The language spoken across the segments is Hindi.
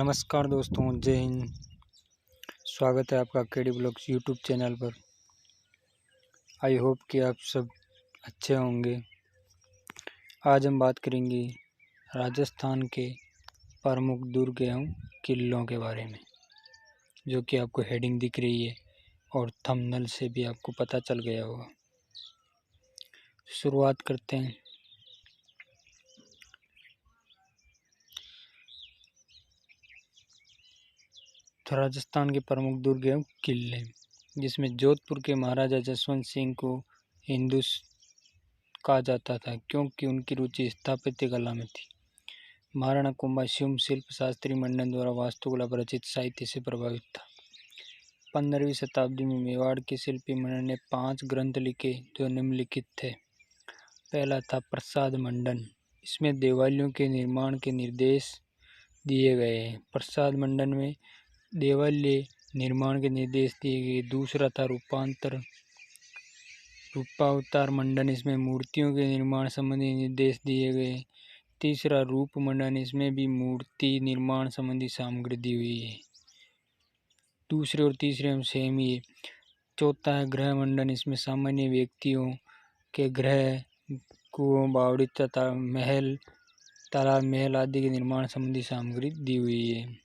नमस्कार दोस्तों, जय हिंद। स्वागत है आपका केडी ब्लॉग्स यूट्यूब चैनल पर। आई होप कि आप सब अच्छे होंगे। आज हम बात करेंगे राजस्थान के प्रमुख दुर्ग एवं किलों के बारे में, जो कि आपको हेडिंग दिख रही है और थंबनेल से भी आपको पता चल गया होगा। शुरुआत करते हैं। तो राजस्थान के प्रमुख दुर्ग एवं किले, जिसमें जोधपुर के महाराजा जसवंत सिंह को हिंदू कहा जाता था, क्योंकि उनकी रुचि स्थापत्य कला में थी। महाराणा कुंभा शिव शिल्प शास्त्री मंडन द्वारा वास्तुकला पर रचित साहित्य से प्रभावित था। 15वीं शताब्दी में मेवाड़ के शिल्पी मंडन ने 5 ग्रंथ लिखे, जो निम्नलिखित थे। पहला था प्रसाद मंडन। इसमें देवालयों के निर्माण के निर्देश दिए गए हैं। प्रसाद मंडन में देवालय निर्माण के निर्देश दिए गए। दूसरा था रूपावतार मंडन। इसमें मूर्तियों के निर्माण संबंधी निर्देश दिए गए। तीसरा रूप मंडन। इसमें भी मूर्ति निर्माण संबंधी सामग्री दी हुई है। दूसरे और तीसरे में सेम ही है। चौथा है गृह मंडन। इसमें सामान्य व्यक्तियों के गृह, कुओं, बावड़ी तथा महल, तालाब, महल आदि के निर्माण संबंधी सामग्री दी हुई है।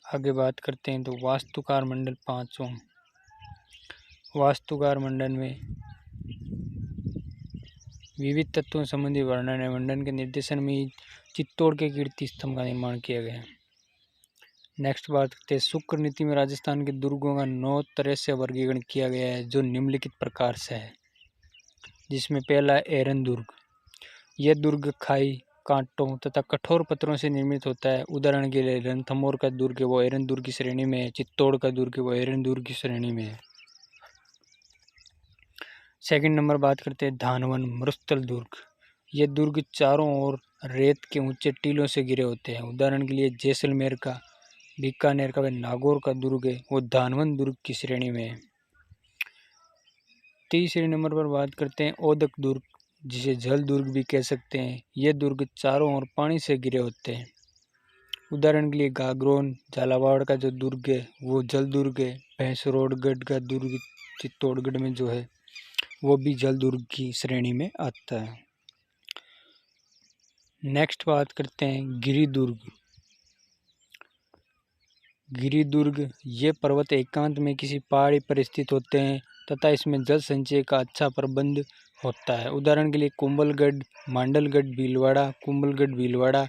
आगे बात करते हैं तो वास्तुकार मंडल 5वां। वास्तुकार मंडन में विविध तत्वों संबंधी वर्णन है। मंडन के निर्देशन में चित्तौड़ के कीर्ति स्तंभ का निर्माण किया गया। नेक्स्ट बात करते हैं शुक्र नीति में राजस्थान के दुर्गों का 9 तरह से वर्गीकरण किया गया है, जो निम्नलिखित प्रकार से है। जिसमें पहला एरन दुर्ग। यह दुर्ग खाई, कांटों तथा कठोर पत्थरों से निर्मित होता है। उदाहरण के लिए रणथंभौर का दुर्ग है वो एरन दुर्ग की श्रेणी में है। चित्तौड़ का दुर्ग है वो एरन दुर्ग की श्रेणी में है। सेकंड नंबर बात करते हैं धानवन मरुस्थल दुर्ग। ये दुर्ग चारों ओर रेत के ऊंचे टीलों से घिरे होते हैं। उदाहरण के लिए जैसलमेर का, बीकानेर का व नागौर का दुर्ग है वो धानवन दुर्ग की श्रेणी में है। तीसरे नंबर पर बात करते हैं ओदक दुर्ग, जिसे जल दुर्ग भी कह सकते हैं। ये दुर्ग चारों ओर पानी से घिरे होते हैं। उदाहरण के लिए गागरोन, झालावाड़ का जो दुर्ग है वो जल दुर्ग है। भैंसरोडगढ़ का दुर्ग चित्तौड़गढ़ में जो है वो भी जल दुर्ग की श्रेणी में आता है। नेक्स्ट बात करते हैं गिरि दुर्ग। गिरि दुर्ग ये पर्वत एकांत में किसी पहाड़ी पर स्थित होते हैं तथा इसमें जल संचय का अच्छा प्रबंध होता है। उदाहरण के लिए कुंभलगढ़, मांडलगढ़ भीलवाड़ा, कुंभलगढ़ भीलवाड़ा,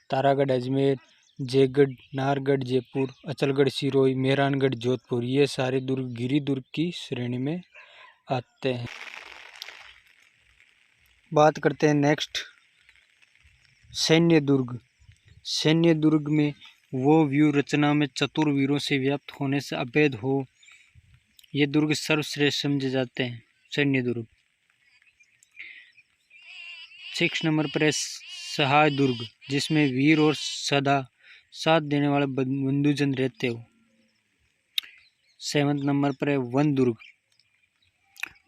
तारागढ़ अजमेर, जयगढ़ नाहरगढ़ जयपुर, अचलगढ़ सिरोही, मेहरानगढ़ जोधपुर, ये सारे दुर्ग गिरि दुर्ग की श्रेणी में आते हैं। बात करते हैं नेक्स्ट सैन्य दुर्ग। सैन्य दुर्ग में वो व्यू रचना में चतुर वीरों से व्याप्त होने से अभेद हो, ये दुर्ग सर्वश्रेष्ठ समझे जाते हैं। सैन्य दुर्ग। 6 नंबर पर है सहाय दुर्ग, जिसमें वीर और सदा साथ देने वाले बंधुजन रहते हो। 7 नंबर पर है वन दुर्ग।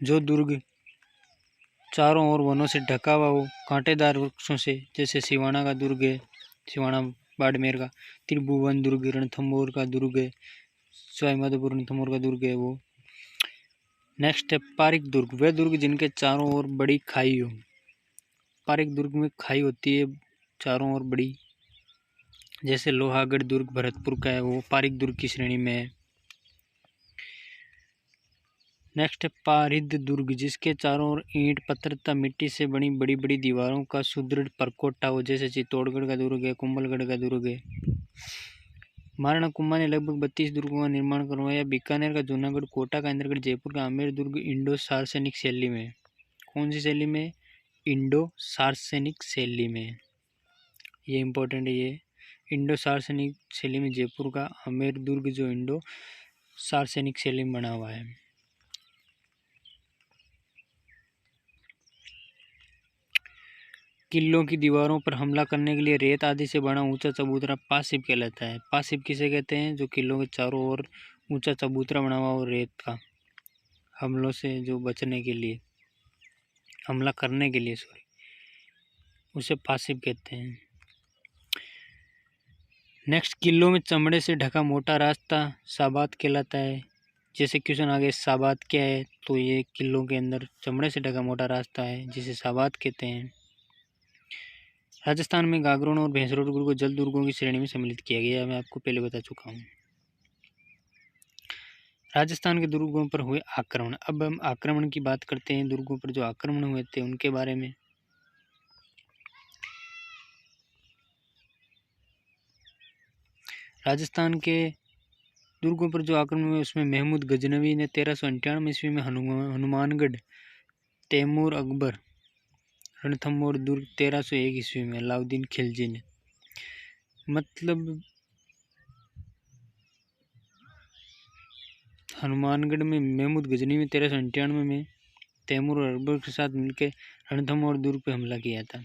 जो दुर्ग चारों ओर वनों से ढका हुआ हो, कांटेदार वृक्षों से, जैसे सिवाना का दुर्ग है, सिवाना बाड़मेर का, त्रिभुवन दुर्ग, रणथंभौर का दुर्ग है, सवाई माधोपुर रणथंभौर का दुर्ग है वो। नेक्स्ट है पारिक दुर्ग। वह दुर्ग जिनके चारों ओर बड़ी खाई हो। पारिक दुर्ग में खाई होती है चारों ओर बड़ी, जैसे लोहागढ़ दुर्ग भरतपुर का है वो पारिक दुर्ग की श्रेणी में है। नेक्स्ट है पारिद दुर्ग, जिसके चारों ओर ईंट, पत्थर तथा मिट्टी से बनी बड़ी बड़ी दीवारों का सुदृढ़ परकोटा हो, जैसे चित्तौड़गढ़ का दुर्ग है, कुंभलगढ़ का दुर्ग है। महाराणा कुंभा ने लगभग 32 दुर्गों का निर्माण करवाया। बीकानेर का, जूनागढ़, कोटा का, इंद्रगढ़, जयपुर का आमेर दुर्ग इंडो सार्सेनिक शैली में। कौन सी शैली में? इंडो सार्सेनिक शैली में। ये इंपॉर्टेंट है। ये इंडो सार्सेनिक शैली में जयपुर का आमेर दुर्ग जो इंडो सार्सेनिक शैली में बना हुआ है। किलों की दीवारों पर हमला करने के लिए रेत आदि से बना ऊंचा चबूतरा पासिब कहलाता है। पासिब किसे कहते हैं? जो किलों के चारों ओर ऊंचा चबूतरा बना हुआ हो रेत का, हमलों से जो बचने के लिए, हमला करने के लिए उसे पासिब कहते हैं। नेक्स्ट, किलों में चमड़े से ढका मोटा रास्ता साबात कहलाता है। जैसे क्वेश्चन आगे साबात क्या है, तो ये किलों के अंदर चमड़े से ढका मोटा रास्ता है जिसे साबात कहते हैं। राजस्थान में गागरोन और भैंसरोड दुर्ग को जल दुर्गों की श्रेणी में सम्मिलित किया गया, मैं आपको पहले बता चुका हूँ। राजस्थान के दुर्गों पर हुए आक्रमण। अब हम आक्रमण की बात करते हैं, दुर्गों पर जो आक्रमण हुए थे उनके बारे में। राजस्थान के दुर्गों पर जो आक्रमण हुए उसमें महमूद गजनवी ने 1398 ईस्वी में हनुमानगढ़, तैमूर अकबर, रणथंभौर दुर्ग 1301 ईस्वी में अलाउद्दीन खिलजी ने, मतलब हनुमानगढ़ में महमूद गजनवी में 1398 में तैमूर और अकबर के साथ मिलकर रणथंभौर दुर्ग पर हमला किया था।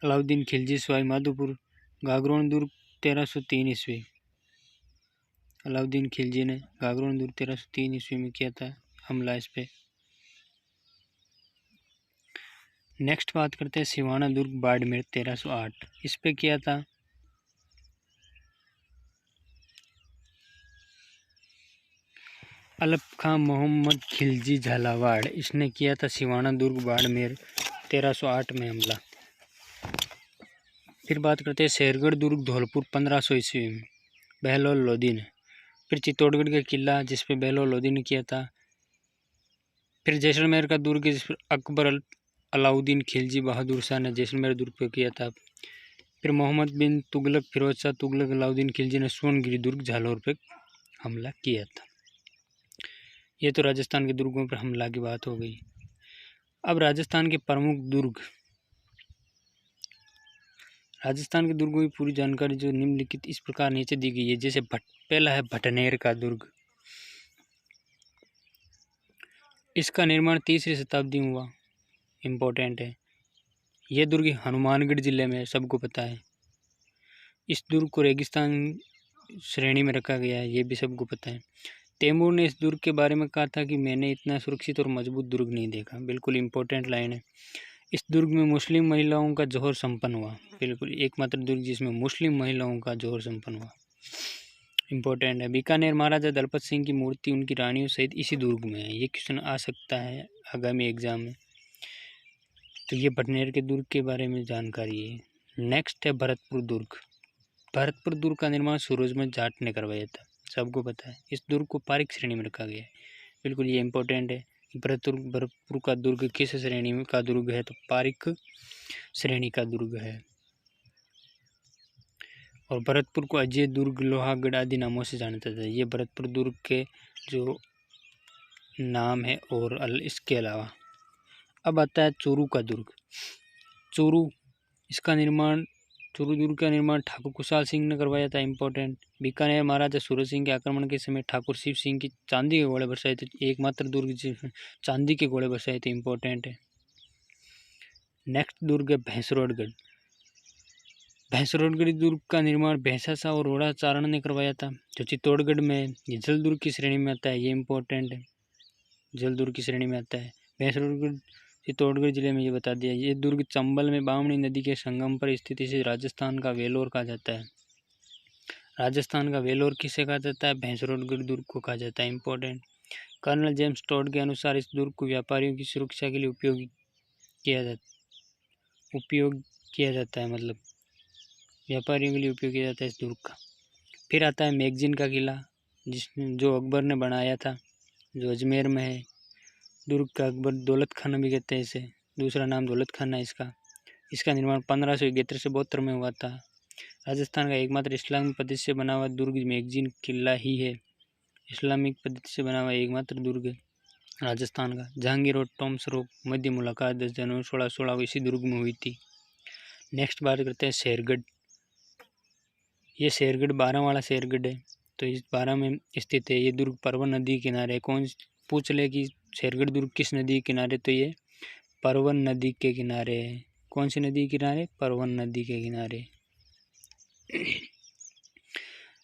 अलाउद्दीन खिलजी सवाई माधोपुर, गागरोन दुर्ग 1303 ईस्वी, अलाउद्दीन खिलजी ने गागरोन दुर्ग 1303 ईस्वी में किया था हमला इस पे। नेक्स्ट बात करते हैं सिवाना दुर्ग बाड़मेर 1308, इस पे किया था अलफ खां मोहम्मद खिलजी झालावाड़, इसने किया था सिवाना दुर्ग बाड़मेर 1308 में हमला। फिर बात करते हैं शेरगढ़ दुर्ग धौलपुर 1500 ईस्वी में बहलोल लोधी ने। फिर चित्तौड़गढ़ का किला जिस पे बहलोल लोधी ने किया था। फिर जैसलमेर का दुर्ग जिस पर अकबर अलाउद्दीन खिलजी बहादुर शाह ने जैसलमेर दुर्ग पे किया था। फिर मोहम्मद बिन तुगलक फिरोज शाह तुगलक अलाउद्दीन खिलजी ने सोनगिरी दुर्ग झालोर पे हमला किया था। ये तो राजस्थान के दुर्गों पर हमला की बात हो गई। अब राजस्थान के प्रमुख दुर्ग। राजस्थान के दुर्गों की पूरी जानकारी जो निम्नलिखित इस प्रकार नीचे दी गई है। जैसे पहला है भटनेर का दुर्ग, इसका निर्माण 3वीं शताब्दी में हुआ, इम्पोर्टेंट है। यह दुर्ग हनुमानगढ़ जिले में है, सबको पता है। इस दुर्ग को रेगिस्तान श्रेणी में रखा गया है, ये भी सबको पता है। तैमूर ने इस दुर्ग के बारे में कहा था कि मैंने इतना सुरक्षित और मजबूत दुर्ग नहीं देखा, बिल्कुल इम्पोर्टेंट लाइन है। इस दुर्ग में मुस्लिम महिलाओं का जौहर संपन्न हुआ, बिल्कुल एकमात्र दुर्ग जिसमें मुस्लिम महिलाओं का जौहर संपन्न हुआ, इम्पोर्टेंट है। बीकानेर महाराजा दलपत सिंह की मूर्ति उनकी रानियों सहित इसी दुर्ग में है, ये क्वेश्चन आ सकता है आगामी एग्जाम में। तो ये भटनेर के दुर्ग के बारे में जानकारी है। नेक्स्ट है भरतपुर दुर्ग। भरतपुर दुर्ग का निर्माण सूरजमल जाट ने करवाया था, सबको पता है। इस दुर्ग को पारिक श्रेणी में रखा गया है, बिल्कुल ये इंपॉर्टेंट है। भरतपुर का दुर्ग किस श्रेणी में का दुर्ग है, तो पारिक श्रेणी का दुर्ग है। और भरतपुर को अजय दुर्ग, लोहागढ़ आदि नामों से जाना जाता है। ये भरतपुर दुर्ग के जो नाम है। और इसके अलावा अब आता है चूरू का दुर्ग। चूरू दुर्ग का निर्माण ठाकुर कुशाल सिंह ने करवाया था, इंपॉर्टेंट। बीकानेर महाराजा सूरज सिंह के आक्रमण के समय ठाकुर शिव सिंह की चांदी के घोड़े बरसाए थे, एकमात्र दुर्ग जिसमें चांदी के घोड़े बरसाए थे, इंपॉर्टेंट है। नेक्स्ट दुर्ग है भैंसरोडगढ़। भैंसरोडगढ़ दुर्ग का निर्माण भैंसा शाह और रोड़ा चारण ने करवाया था, जो चित्तौड़गढ़ में ये जल दुर्ग की श्रेणी में आता है, ये इंपॉर्टेंट है, जल दुर्ग की श्रेणी में आता है। भैंसरोडगढ़ चित्तौड़गढ़ जिले में ये बता दिया। ये दुर्ग चंबल में बामणी नदी के संगम पर स्थित इसे राजस्थान का वेलोर कहा जाता है। राजस्थान का वेलोर किसे कहा जाता है, भैंसरोडगढ़ दुर्ग को कहा जाता है, इंपॉर्टेंट। कर्नल जेम्स टोड के अनुसार इस दुर्ग को व्यापारियों की सुरक्षा के लिए उपयोग किया जाता है, मतलब व्यापारियों के लिए उपयोग किया जाता है इस दुर्ग का। फिर आता है मैगजीन का किला, जो अकबर ने बनाया था, जो अजमेर में है। दुर्ग का अकबर दौलत खाना भी कहते हैं इसे, दूसरा नाम दौलत खाना है इसका। इसका निर्माण 1571 से 72 में हुआ था। राजस्थान का एकमात्र इस्लामिक पद्धति से बना हुआ दुर्ग मैगजीन किला ही है। इस्लामिक पद्धति से बना हुआ एकमात्र दुर्ग राजस्थान का। जहांगीर और टॉम्स रोक मध्य मुलाकात 10 जनवरी 1616 को इसी दुर्ग में हुई थी। नेक्स्ट बात करते हैं शेरगढ़। ये शेरगढ़ 12 वाला शेरगढ़ है, तो इस 12 में स्थित है। ये दुर्ग परवन नदी के किनारे। कौन पूछ ले कि शेरगढ़ दुर्ग किस नदी के किनारे, तो ये परवन नदी के किनारे है। कौन सी नदी के किनारे, परवन नदी के किनारे।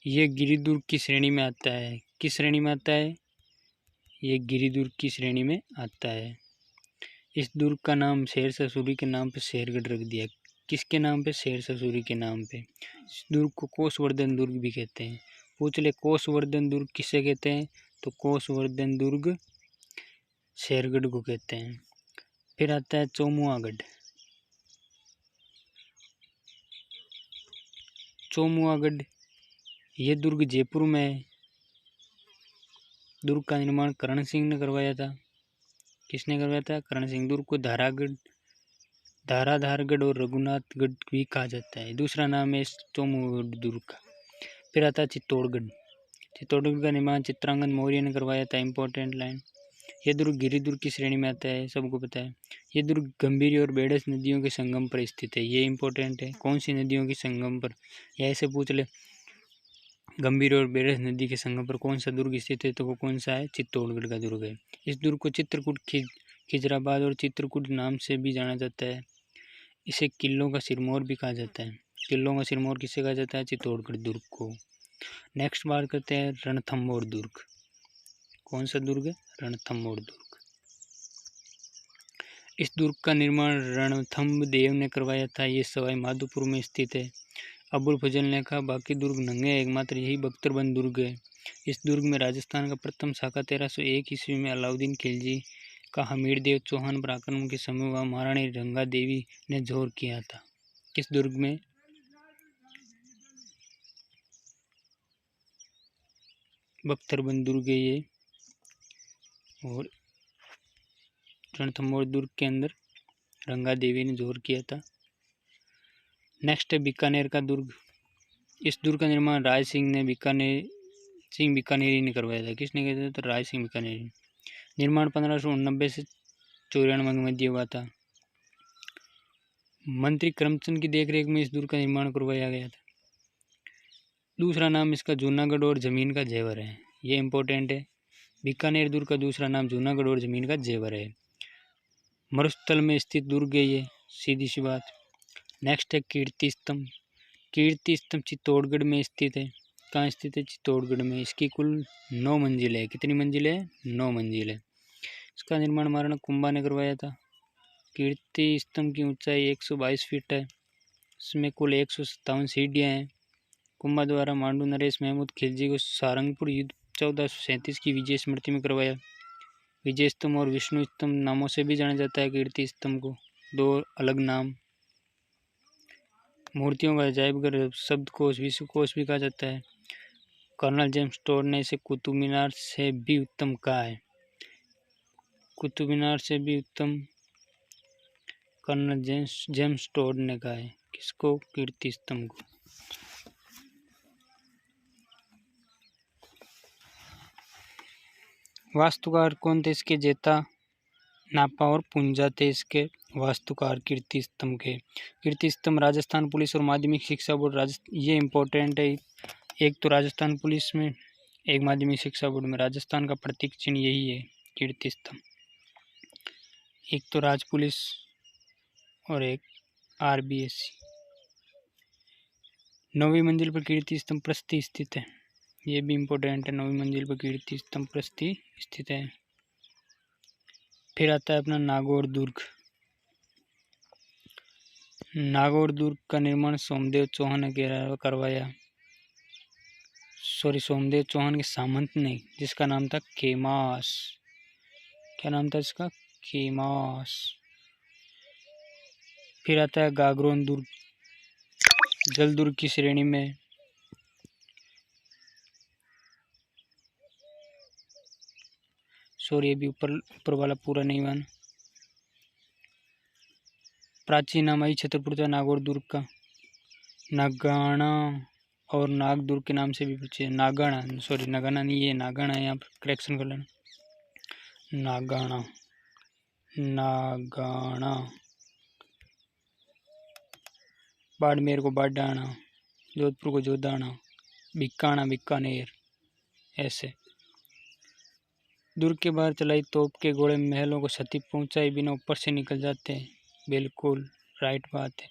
ये गिरिदुर्ग की श्रेणी में आता है। किस श्रेणी में आता है, ये गिरिदुर्ग की श्रेणी में आता है। इस दुर्ग का नाम शेर शाह सूरी के नाम पर शेरगढ़ रख दिया। किसके नाम पे? शेरशाह सूरी के नाम पे। इस दुर्ग को कोसवर्धन दुर्ग भी कहते हैं। पूछ ले कोसवर्धन दुर्ग किसे कहते हैं? तो कोसवर्धन दुर्ग शेरगढ़ को कहते हैं। फिर आता है चौमुआगढ़। चौमुआगढ़ ये दुर्ग जयपुर में है। दुर्ग का निर्माण करण सिंह ने करवाया था। किसने करवाया था? करण सिंह। दुर्ग को धाराधारगढ़ और रघुनाथगढ़ भी कहा जाता है। दूसरा नाम है चौमुआगढ़ दुर्ग का। फिर आता है चित्तौड़गढ़। चित्तौड़गढ़ का निर्माण चित्रांगद मौर्य ने करवाया था। Important line. यह दुर्ग गिरिदुर्ग की श्रेणी में आता है, सबको पता है। यह दुर्ग गंभीरी और बेडस नदियों के संगम पर स्थित है। ये इंपॉर्टेंट है। कौन सी नदियों के संगम पर? या ऐसे पूछ ले, गंभीर और बेडस नदी के संगम पर कौन सा दुर्ग स्थित है? तो वो कौन सा है? चित्तौड़गढ़ का दुर्ग है। इस दुर्ग को चित्रकूट, खिजराबाद और चित्रकूट नाम से भी जाना जाता है। इसे किलों का सिरमौर भी कहा जाता है। किलों का सिरमौर किसे कहा जाता है? चित्तौड़गढ़ दुर्ग को। नेक्स्ट बात करते हैं रणथंभौर दुर्ग। कौन सा दुर्ग है? रणथंभौर दुर्ग। इस दुर्ग का निर्माण रणथंभ देव ने करवाया था। ये सवाई माधोपुर में स्थित है। अबुल फजल ने कहा बाकी दुर्ग नंगे, एकमात्र यही बख्तरबंद दुर्ग है। इस दुर्ग में राजस्थान का प्रथम शाखा 1301 ईस्वी में अलाउद्दीन खिलजी का हमीर देव चौहान पर आक्रमण के समय वह महारानी रंगा देवी ने जोर किया था। किस दुर्ग में? बख्तरबंद दुर्ग है ये। और रणथंभौर दुर्ग के अंदर रंगा देवी ने जोर किया था। नेक्स्ट है बीकानेर का दुर्ग। इस दुर्ग का निर्माण राय सिंह बीकानेरी ने करवाया था। किसने किया था? तो राय सिंह बीकानेरी। निर्माण 1589 से 94 के मध्य हुआ था। मंत्री करमचंद की देखरेख में इस दुर्ग का निर्माण करवाया गया था। दूसरा नाम इसका जूनागढ़ और जमीन का जेवर है। ये इंपॉर्टेंट है। बीकानेर दुर्ग का दूसरा नाम जूनागढ़ और जमीन का जेवर है। मरुस्थल में स्थित दुर्ग है ये, सीधी सी बात। नेक्स्ट है कीर्ति स्तंभ। कीर्ति स्तंभ चित्तौड़गढ़ में स्थित है। कहाँ स्थित है? चित्तौड़गढ़ में। इसकी कुल 9 मंजिल है। कितनी मंजिल है? 9 मंजिल है। इसका निर्माण महाराणा कुंभा ने करवाया था। कीर्ति स्तंभ की ऊंचाई 122 फीट है। इसमें कुल 157 सीढ़ियाँ हैं। कुंभा द्वारा मांडू नरेश महमूद खिलजी को सारंगपुर युद्ध 1437 की विजय स्मृति में करवाया। विजय स्तंभ और विष्णु स्तंभ नामों से भी जाना जाता है कीर्ति स्तंभ को, 2 अलग नाम। मूर्तियों का अजायबघर, शब्दकोश, विश्वकोश भी कहा जाता है। कर्नल जेम्स टोड ने इसे कुतुब मीनार से भी उत्तम कहा है। कुतुब मीनार से भी उत्तम कर्नल जेम्स टोड ने कहा है। किसको? कीर्ति स्तंभ को। वास्तुकार कौन थे इसके? जेता नापा और पुंजा थे इसके वास्तुकार कीर्ति स्तंभ के। कीर्ति स्तंभ राजस्थान पुलिस और माध्यमिक शिक्षा बोर्ड ये इंपॉर्टेंट है। एक तो राजस्थान पुलिस में, एक माध्यमिक शिक्षा बोर्ड में राजस्थान का प्रतीक चिन्ह यही है, कीर्ति स्तंभ। एक तो राज पुलिस और एक RBSC। 9वीं मंजिल पर कीर्ति स्तंभ प्रस्थि स्थित है। ये भी इंपॉर्टेंट है। 9वीं मंजिल पर कीर्ति स्तंभ प्रस्थि स्थित है। फिर आता है अपना नागौर दुर्ग। नागौर दुर्ग का निर्माण सोमदेव चौहान ने करवाया। सोमदेव चौहान के सामंत ने, जिसका नाम था केमास। क्या नाम था इसका? केमास। फिर आता है गागरोन दुर्ग, जल दुर्ग की श्रेणी में। सॉरी, अभी ऊपर वाला पूरा नहीं बना। प्राचीन नाम आई छतरपुर था नागौर दुर्ग का। नागाना और नाग दुर्ग के नाम से भी पूछे। नागाना नहीं, ये नागाना है, यहाँ पर करेक्शन कर लेना। नागाना। बाड़मेर को बाडाना, जोधपुर को जोधाना, बीकानेर, ऐसे। दुर्ग के बाहर चलाई तोप के गोले महलों को क्षति पहुंचाए बिना ऊपर से निकल जाते हैं। बिल्कुल राइट बात है।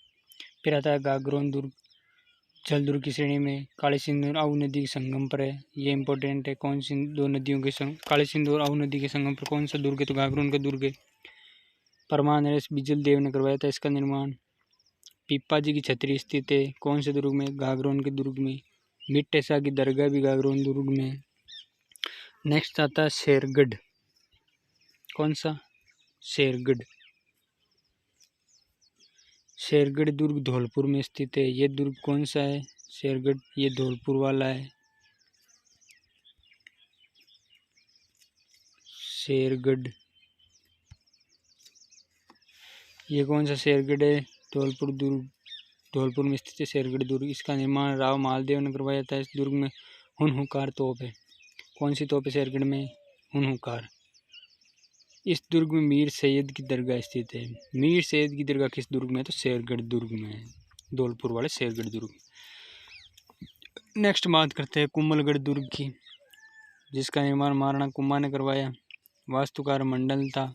फिर आता है गागरोन दुर्ग, जल दुर्ग की श्रेणी में। काली सिंधु और आऊ नदी के संगम पर है। ये इंपॉर्टेंट है। कौन सी 2 नदियों के काली सिंधु और आऊ नदी के संगम पर कौन सा दुर्ग है? तो गागरोन का दुर्ग है। परमार नरेश बिजल देव ने करवाया था इसका निर्माण। पीपा जी की छतरी स्थित है कौन से दुर्ग में? गागरोन के दुर्ग में। मिट्टे शाह की दरगाह भी गागरोन दुर्ग में है। नेक्स्ट आता है शेरगढ़। कौन सा? शेरगढ़। शेरगढ़ दुर्ग धौलपुर में स्थित है। ये दुर्ग कौन सा है? शेरगढ़, ये धौलपुर वाला है। शेरगढ़, ये कौन सा शेरगढ़ है? धौलपुर दुर्ग, धौलपुर में स्थित है शेरगढ़ दुर्ग। इसका निर्माण राव मालदेव ने करवाया था। इस दुर्ग में हुनहुकार तोप है। कौन सी तोप है शेरगढ़ में? हुनहुकार। इस दुर्ग में मीर सैयद की दरगाह स्थित है। मीर सैयद की दरगाह किस दुर्ग में है? तो शेरगढ़ दुर्ग में है, धौलपुर वाले शेरगढ़ दुर्ग। नेक्स्ट बात करते हैं कुंभलगढ़ दुर्ग की, जिसका निर्माण महाराणा कुंभा ने करवाया। वास्तुकार मंडल था।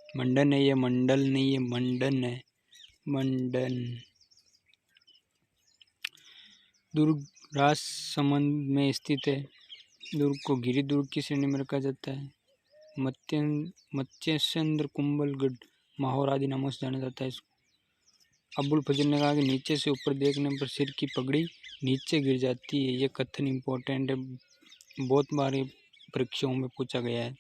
मंडन है, ये मंडल नहीं है, मंडन है, मंडन। दुर्ग राजसमंद में स्थित है। दुर्ग को गिरी दुर्ग की श्रेणी में रखा जाता है। मत्स्येंद्र कुंभलगढ़ माहौर आदि नामों से जाना जाता है इसको। अबुल फजल ने कहा कि नीचे से ऊपर देखने पर सिर की पगड़ी नीचे गिर जाती है। ये कथन इम्पोर्टेंट है, बहुत बार परीक्षाओं में पूछा गया है।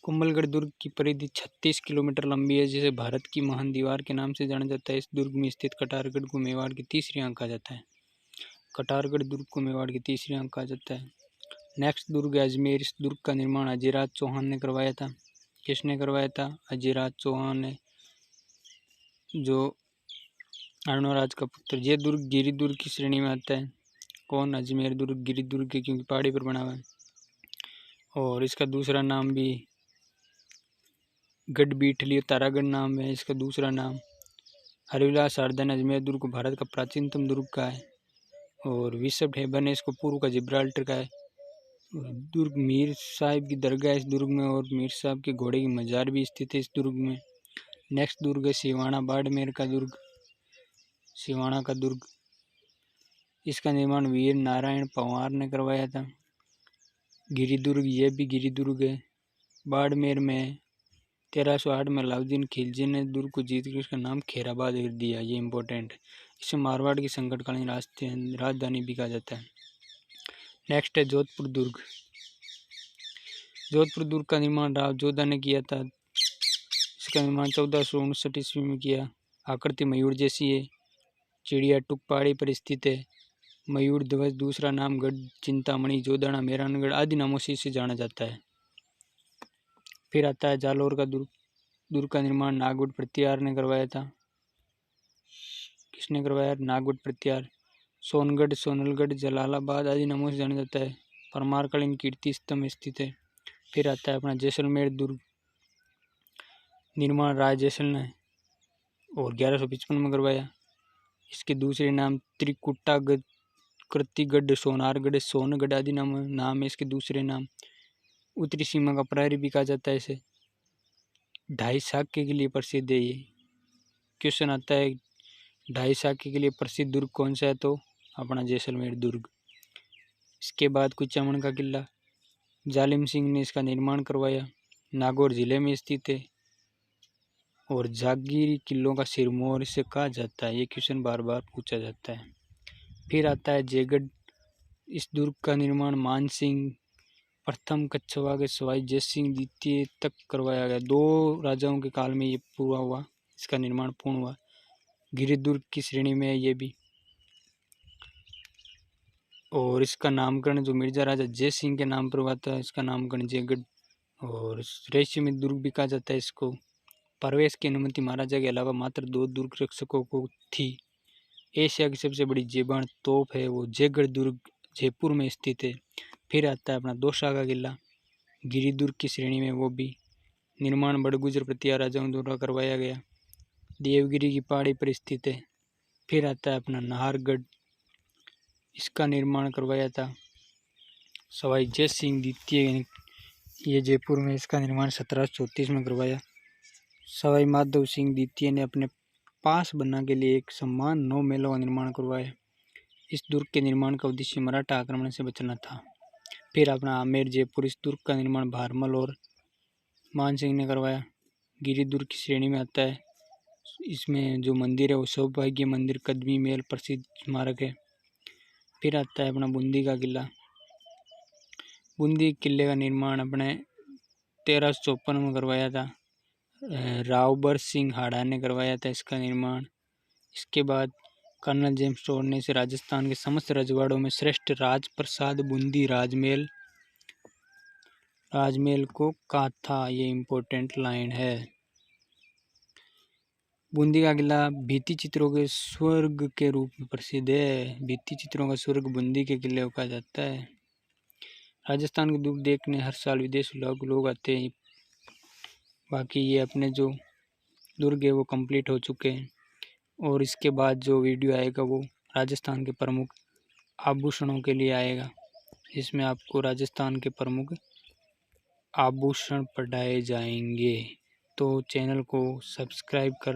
कुंभलगढ़ दुर्ग की परिधि 36 किलोमीटर लंबी है, जिसे भारत की महान दीवार के नाम से जाना जाता है। इस दुर्ग में स्थित कटारगढ़ को मेवाड़ की तीसरी आंख कहा जाता है। कटारगढ़ दुर्ग को मेवाड़ की तीसरी आंख कहा जाता है। नेक्स्ट दुर्ग है अजमेर। इस दुर्ग का निर्माण अजयराज चौहान ने करवाया था। किसने करवाया था? अजयराज चौहान ने, जो अर्णोराज का पुत्र। ये दुर्ग गिरी दुर्ग की श्रेणी में आता है। कौन? अजमेर दुर्ग गिरी दुर्ग के, क्योंकि पहाड़ी पर बना हुआ है। और इसका दूसरा नाम भी गढ़ बीठली तारागढ़ नाम है इसका दूसरा नाम। हरिविलास सारदा ने अजमेर दुर्ग को भारत का प्राचीनतम दुर्ग का है। और विशप हेबर ने इसको पूर्व का जिब्राल्टर का है। दुर्ग मीर साहिब की दरगाह है इस दुर्ग में, और मीर साहब के घोड़े की मजार भी स्थित है इस दुर्ग में। नेक्स्ट दुर्ग है सिवाना बाड़मेर का दुर्ग। सिवाना का दुर्ग, इसका निर्माण वीर नारायण पंवार ने करवाया था। गिरी दुर्ग, ये भी गिरी दुर्ग है, बाड़मेर में। 1308 में अलाउद्दीन खिलजी ने दुर्ग को जीतकर इसका नाम खैराबाद कर दिया। ये इंपॉर्टेंट है। इसे मारवाड़ की संकटकालीन राजधानी भी कहा जाता है। नेक्स्ट है जोधपुर दुर्ग। जोधपुर दुर्ग का निर्माण राव जोधा ने किया था। इसका निर्माण 1459 ईस्वी में किया। आकृति मयूर जैसी है। चिड़िया टुक पहाड़ी पर स्थित है। मयूर ध्वज, दूसरा नाम गढ़ चिंतामणि, जोदाना, मेहरानगढ़ आदि नामों से इसे जाना जाता है। फिर आता है जालौर का दुर्ग। दुर्ग का निर्माण नागवट प्रत्यार ने करवाया था। किसने करवाया? नागवट प्रत्यार। सोनगढ़, सोनलगढ़, जलालाबाद आदि नामों से जाना जाता है। परमारकालीन कीर्ति स्तंभ स्थित है। फिर आता है अपना जैसलमेर दुर्ग। निर्माण राय जैसल ने और 1155 में करवाया। इसके दूसरे नाम त्रिकुटागढ़, कृतिगढ़, सोनारगढ़, सोनगढ़ आदि नाम है इसके दूसरे नाम। उत्तरी सीमा का प्रहरी भी कहा जाता है इसे। 2.5 साके के लिए प्रसिद्ध है ये। क्वेश्चन आता है 2.5 साके के लिए प्रसिद्ध दुर्ग कौन सा है? तो अपना जैसलमेर दुर्ग। इसके बाद कुचामन का किला, जालिम सिंह ने इसका निर्माण करवाया। नागौर जिले में स्थित है। और जागीरी किलों का सिरमौर इसे कहा जाता है। ये क्वेश्चन बार बार पूछा जाता है। फिर आता है जयगढ़। इस दुर्ग का निर्माण मान सिंह प्रथम कच्छवा के सवाई जय सिंह द्वितीय तक करवाया गया। 2 राजाओं के काल में ये पूरा हुआ, इसका निर्माण पूर्ण हुआ। गिरी दुर्ग की श्रेणी में है ये भी। और इसका नामकरण जो मिर्जा राजा जय सिंह के नाम पर हुआ था, इसका नामकरण जयगढ़। और रहस्यमय दुर्ग भी कहा जाता है इसको। प्रवेश की अनुमति महाराजा के अलावा मात्र 2 दुर्ग रक्षकों को थी। एशिया की सबसे बड़ी जेबान तोप है वो जयगढ़ दुर्ग, जयपुर में स्थित है। फिर आता है अपना दौसा का किला, गिरी दुर्ग की श्रेणी में वो भी। निर्माण बड़गुजर प्रत्यार राजाओं द्वारा करवाया गया। देवगिरी की पहाड़ी पर स्थित है। फिर आता है अपना नाहरगढ़। इसका निर्माण करवाया था सवाई जय सिंह द्वितीय, ये जयपुर में। इसका निर्माण 1734 में करवाया। सवाई माधव सिंह द्वितीय ने अपने पास बनने के लिए एक सम्मान 9 महलों का निर्माण करवाया। इस दुर्ग के निर्माण का उद्देश्य मराठा आक्रमण से बचना था। फिर अपना आमेर जयपुर। इस दुर्ग का निर्माण भारमल और मान सिंह ने करवाया। गिरी दुर्ग की श्रेणी में आता है। इसमें जो मंदिर है वो सौभाग्य मंदिर कदमी महल प्रसिद्ध स्मारक है। फिर आता है अपना बूंदी का किला। बूंदी किले का निर्माण अपने 1354 में करवाया था। रावबर सिंह हाड़ा ने करवाया था इसका निर्माण। इसके बाद कर्नल जेम्स टोर ने इसे राजस्थान के समस्त रजवाड़ों में श्रेष्ठ राजप्रसाद बूंदी राजमहल को कहा था। ये इम्पोर्टेंट लाइन है। बूंदी का किला भित्ति चित्रों के स्वर्ग के रूप में प्रसिद्ध है। भित्ति चित्रों का स्वर्ग बूंदी के किले को कहा जाता है। राजस्थान के दुर्ग देखने हर साल विदेशी लोग आते हैं। बाकी ये अपने जो दुर्ग है वो कंप्लीट हो चुके हैं और इसके बाद जो वीडियो आएगा वो राजस्थान के प्रमुख आभूषणों के लिए आएगा। इसमें आपको राजस्थान के प्रमुख आभूषण पढ़ाए जाएंगे। तो चैनल को सब्सक्राइब कर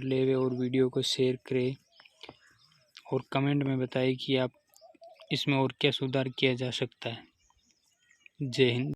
लेवे और वीडियो को शेयर करें और कमेंट में बताएं कि आप इसमें और क्या सुधार किया जा सकता है। जय हिंद।